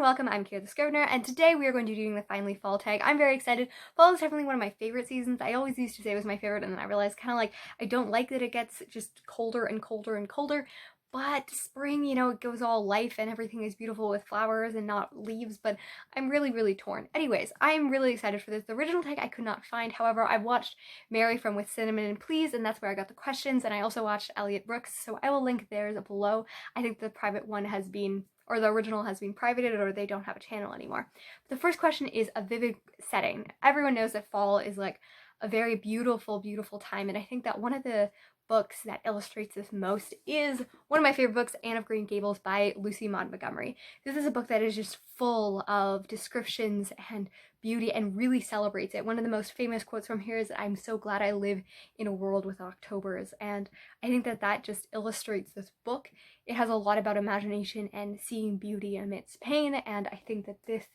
welcome. I'm Kira the Scrivener, and today we are going to be doing the Finally Fall tag. I'm very excited. Fall is definitely one of my favorite seasons. I always used to say it was my favorite, and then I realized kind of like I don't like that it gets just colder and colder and colder. But spring, you know, it goes all life and everything is beautiful with flowers and not leaves, but I'm really torn. Anyways, I'm really excited for this. The original tag I could not find. However, I've watched Mary from With Cinnamon and Please, and that's where I got the questions, and I also watched Elliot Brooks, so I will link theirs below. I think the private one has been, or the original has been privated, or they don't have a channel anymore. But the first question is a vivid setting. Everyone knows that fall is like a very beautiful time, and I think that one of the books that illustrates this most is one of my favorite books, Anne of Green Gables by Lucy Maud Montgomery. This is a book that is just full of descriptions and beauty and really celebrates it. One of the most famous quotes from here is, "I'm so glad I live in a world with Octobers," and I think that that just illustrates this book. It has a lot about imagination and seeing beauty amidst pain, and I think that this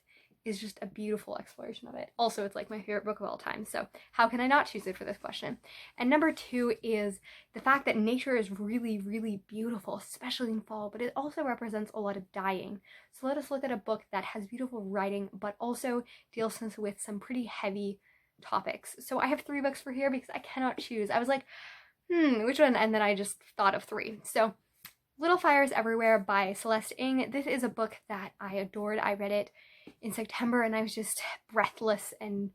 is just a beautiful exploration of it. Also, it's like my favorite book of all time, so how can I not choose it for this question? And number two is the fact that nature is really beautiful, especially in fall, but it also represents a lot of dying. So let us look at a book that has beautiful writing, but also deals with some pretty heavy topics. So I have 3 books for here because I cannot choose. I was like, which one? And then I just thought of 3. So Little Fires Everywhere by Celeste Ng. This is a book that I adored. I read it in September and I was just breathless and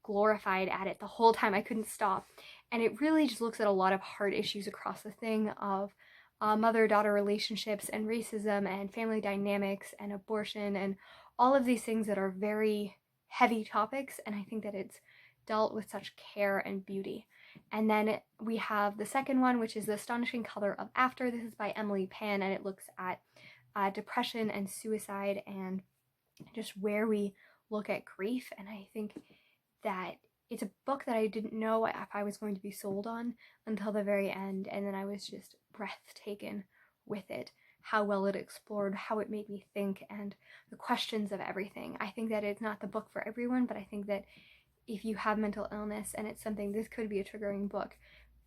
glorified at it the whole time. I couldn't stop. And it really just looks at a lot of hard issues across the thing of mother-daughter relationships and racism and family dynamics and abortion and all of these things that are very heavy topics, and I think that it's dealt with such care and beauty. And then we have the second one, which is The Astonishing Color of After. This is by Emily Pan, and it looks at depression and suicide and just where we look at grief. And I think that it's a book that I didn't know if I was going to be sold on until the very end, and then I was just breathtaken with it, how well it explored, how it made me think, and the questions of everything. I think that it's not the book for everyone, but I think that if you have mental illness and it's something, this could be a triggering book,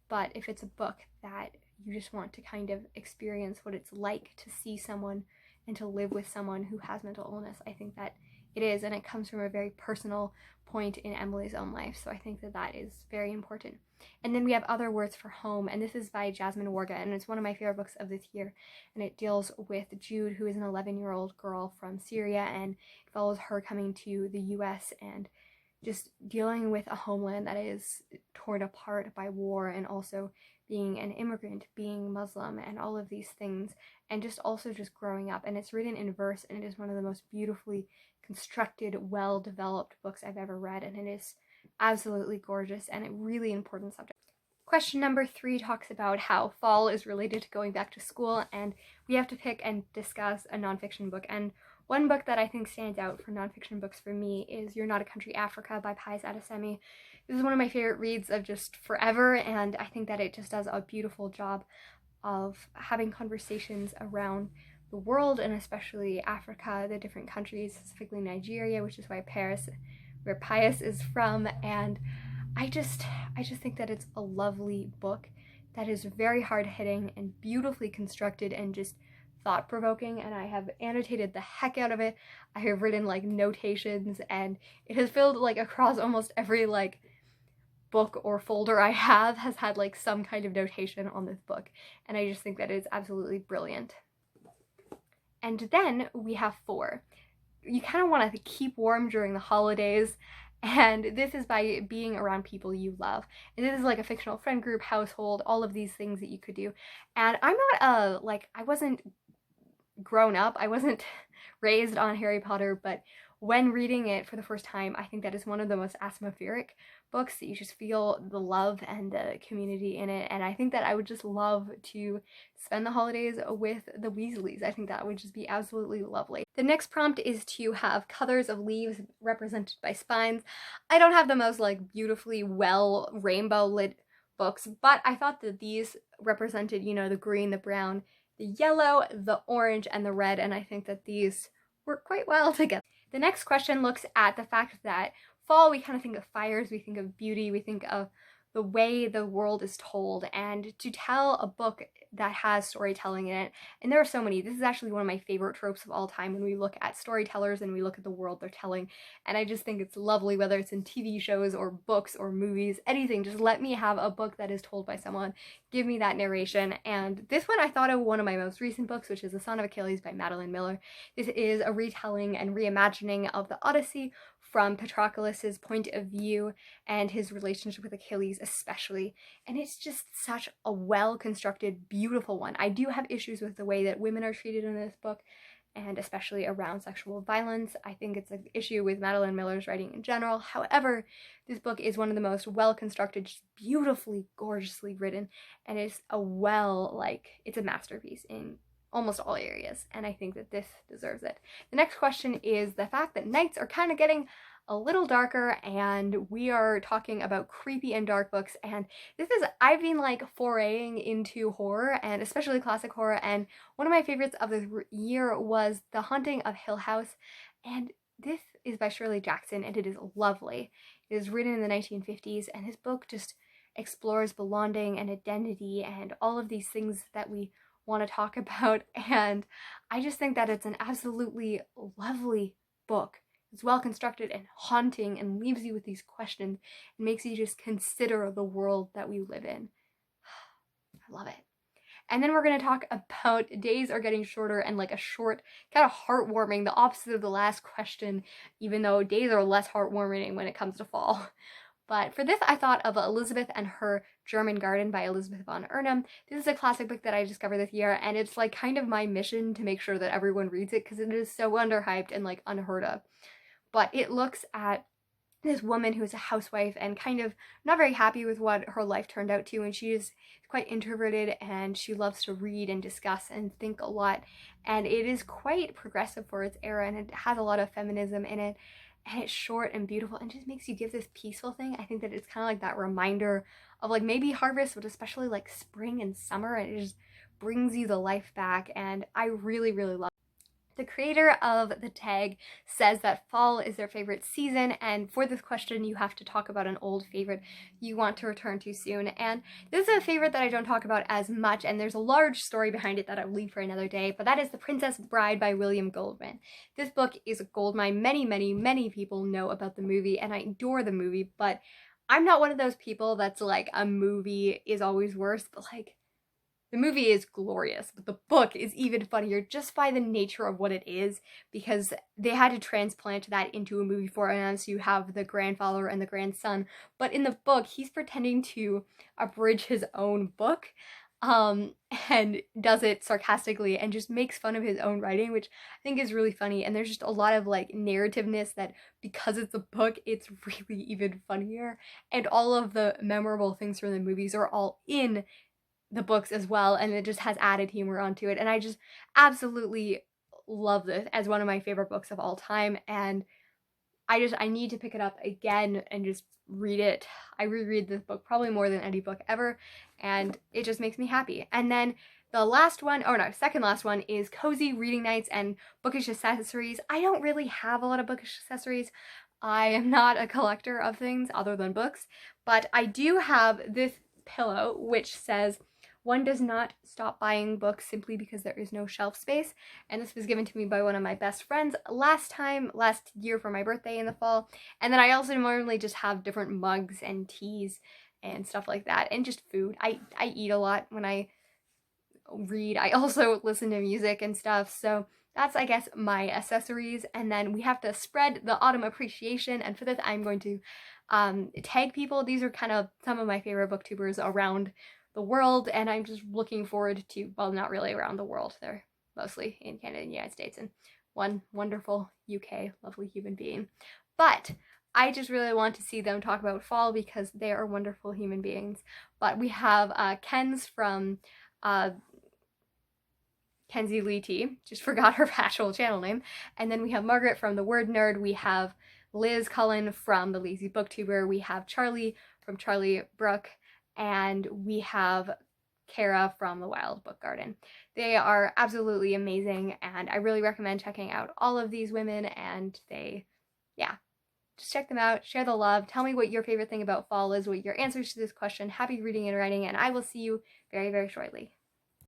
but if it's a book that you just want to kind of experience what it's like to see someone and to live with someone who has mental illness, I think that it is, and it comes from a very personal point in Emily's own life, so I think that that is very important. And then we have Other Words for Home, and this is by Jasmine Warga, and it's one of my favorite books of this year, and it deals with Jude, who is an 11-year-old girl from Syria, and it follows her coming to the US and just dealing with a homeland that is torn apart by war, and also being an immigrant, being Muslim, and all of these things, and just also just growing up. And it's written in verse, and it is one of the most beautifully constructed, well-developed books I've ever read, and it is absolutely gorgeous and a really important subject. Question number 3 talks about how fall is related to going back to school, and we have to pick and discuss a nonfiction book. And one book that I think stands out for nonfiction books for me is You're Not a Country, Africa by Pius Adesemi. This is one of my favorite reads of just forever, and I think that it just does a beautiful job of having conversations around the world, and especially Africa, the different countries, specifically Nigeria, which is where Pius is from. And I just think that it's a lovely book that is very hard-hitting and beautifully constructed and just thought-provoking, and I have annotated the heck out of it. I have written like notations, and it has filled like across almost every like book or folder I have has had like some kind of notation on this book, and I just think that it's absolutely brilliant. And then we have 4. You kind of want to keep warm during the holidays, and this is by being around people you love. And this is like a fictional friend group, household, all of these things that you could do. And I'm not I wasn't grown up, I wasn't raised on Harry Potter, but when reading it for the first time, I think that is one of the most atmospheric books, that you just feel the love and the community in it, and I think that I would just love to spend the holidays with the Weasleys. I think that would just be absolutely lovely. The next prompt is to have colors of leaves represented by spines. I don't have the most like beautifully well rainbow lit books, but I thought that these represented, you know, the green, the brown, the yellow, the orange, and the red, and I think that these work quite well together. The next question looks at the fact that fall, we kind of think of fires, we think of beauty, we think of the way the world is told, and to tell a book that has storytelling in it. And there are so many. This is actually one of my favorite tropes of all time when we look at storytellers and we look at the world they're telling. And I just think it's lovely, whether it's in TV shows or books or movies, anything. Just let me have a book that is told by someone. Give me that narration. And this one I thought of one of my most recent books, which is The Son of Achilles by Madeline Miller. This is a retelling and reimagining of the Odyssey from Patroclus's point of view and his relationship with Achilles especially. And it's just such a well-constructed, beautiful one. I do have issues with the way that women are treated in this book, and especially around sexual violence. I think it's an issue with Madeline Miller's writing in general. However, this book is one of the most well-constructed, just beautifully, gorgeously written, and it's it's a masterpiece in almost all areas, and I think that this deserves it. The next question is the fact that nights are kind of getting a little darker, and we are talking about creepy and dark books, and I've been foraying into horror, and especially classic horror, and one of my favorites of the year was The Haunting of Hill House, and this is by Shirley Jackson, and it is lovely. It is written in the 1950s, and this book just explores belonging and identity and all of these things that we want to talk about, and I just think that it's an absolutely lovely book. It's well constructed and haunting and leaves you with these questions and makes you just consider the world that we live in. I love it. And then we're going to talk about days are getting shorter, and a short, kind of heartwarming, the opposite of the last question, even though days are less heartwarming when it comes to fall. But for this, I thought of Elizabeth and Her German Garden by Elizabeth von Urnum. This is a classic book that I discovered this year, and it's kind of my mission to make sure that everyone reads it because it is so underhyped and unheard of. But it looks at this woman who is a housewife and kind of not very happy with what her life turned out to, and she is quite introverted, and she loves to read and discuss and think a lot, and it is quite progressive for its era, and it has a lot of feminism in it, and it's short and beautiful and just makes you give this peaceful thing. I think that it's kind of that reminder of maybe harvest, but especially spring and summer, and it just brings you the life back, and I really, really love it. The creator of the tag says that fall is their favorite season, and for this question you have to talk about an old favorite you want to return to soon. And this is a favorite that I don't talk about as much, and there's a large story behind it that I'll leave for another day, but that is The Princess Bride by William Goldman. This book is a goldmine. Many, many, many people know about the movie, and I adore the movie, but I'm not one of those people that's a movie is always worse, but the movie is glorious, but the book is even funnier just by the nature of what it is, because they had to transplant that into a movie format, so you have the grandfather and the grandson, but in the book, he's pretending to abridge his own book, and does it sarcastically and just makes fun of his own writing, which I think is really funny, and there's just a lot of narrativeness that, because it's a book, it's really even funnier, and all of the memorable things from the movies are all in the books as well, and it just has added humor onto it, and I just absolutely love this as one of my favorite books of all time, and I need to pick it up again and just read it. I reread this book probably more than any book ever, and it just makes me happy. And then the last one, second last one, is Cozy Reading Nights and Bookish Accessories. I don't really have a lot of bookish accessories. I am not a collector of things other than books, but I do have this pillow which says, "One does not stop buying books simply because there is no shelf space," and this was given to me by one of my best friends last year for my birthday in the fall. And then I also normally just have different mugs and teas and stuff like that, and just food. I eat a lot when I read. I also listen to music and stuff, so that's, I guess, my accessories. And then we have to spread the autumn appreciation, and for this I'm going to tag people. These are kind of some of my favorite booktubers around the world, and I'm just looking forward to, well, not really around the world, they're mostly in Canada and the United States, and one wonderful UK lovely human being, but I just really want to see them talk about fall because they are wonderful human beings. But we have Ken's from Kenzie Lee T, just forgot her actual channel name, and then we have Margaret from The Word Nerd, we have Liz Cullen from The Lazy Booktuber, we have Charlie from Charlie Brooke, and we have Kara from The Wild Book Garden. They are absolutely amazing, and I really recommend checking out all of these women, and yeah, just check them out, share the love, tell me what your favorite thing about fall is, what your answers to this question. Happy reading and writing, and I will see you very, very shortly.